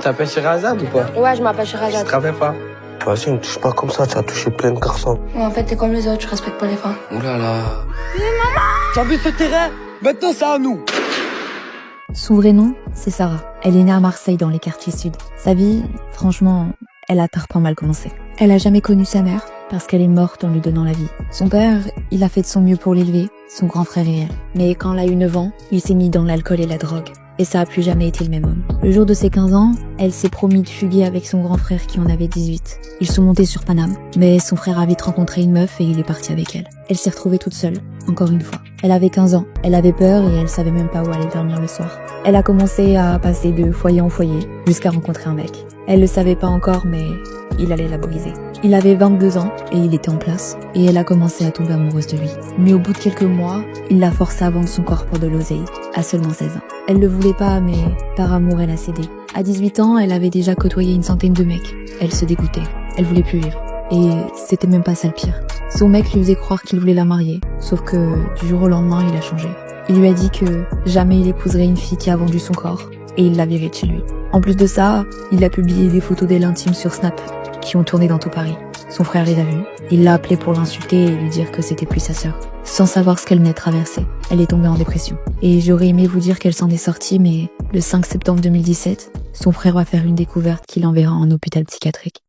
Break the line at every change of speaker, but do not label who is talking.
t'appelles Sherazade ou pas?
Ouais, je m'appelle
Je
Sherazade.
te rappelle pas.
Vas-y, me touche pas comme ça, tu as touché plein de garçons.
Ouais, en fait, t'es comme les autres, je respecte pas les femmes.
Ouh là là.
T'as vu ce terrain? Maintenant, c'est à nous.
Son vrai nom, c'est Sarah. Elle est née à Marseille dans les quartiers sud. Sa vie, franchement, elle a tarpin mal commencé. Elle a jamais connu sa mère parce qu'elle est morte en lui donnant la vie. Son père, il a fait de son mieux pour l'élever, son grand frère et elle. Mais quand elle a eu 9 ans, il s'est mis dans l'alcool et la drogue. Et ça a plus jamais été le même homme. Le jour de ses 15 ans, elle s'est promis de fuguer avec son grand frère qui en avait 18. Ils sont montés sur Paname, mais son frère a vite rencontré une meuf et il est parti avec elle. Elle s'est retrouvée toute seule, encore une fois. Elle avait 15 ans, elle avait peur et elle savait même pas où aller dormir le soir. Elle a commencé à passer de foyer en foyer, jusqu'à rencontrer un mec. Elle le savait pas encore, mais il allait la briser. Il avait 22 ans et il était en place, et elle a commencé à tomber amoureuse de lui. Mais au bout de quelques mois, il l'a forcée à vendre son corps pour de l'oseille, à seulement 16 ans. Elle le voulait pas, mais par amour, elle a cédé. À 18 ans, elle avait déjà côtoyé une centaine de mecs. Elle se dégoûtait. Elle voulait plus vivre. Et c'était même pas ça le pire. Son mec lui faisait croire qu'il voulait la marier, sauf que du jour au lendemain, il a changé. Il lui a dit que jamais il épouserait une fille qui a vendu son corps, et il l'a virée de chez lui. En plus de ça, il a publié des photos d'elle intimes sur Snap, qui ont tourné dans tout Paris. Son frère les a vues. Il l'a appelée pour l'insulter et lui dire que c'était plus sa sœur. Sans savoir ce qu'elle venait de traverser, elle est tombée en dépression. Et j'aurais aimé vous dire qu'elle s'en est sortie, mais le 5 septembre 2017, son frère va faire une découverte qui l'enverra en hôpital psychiatrique.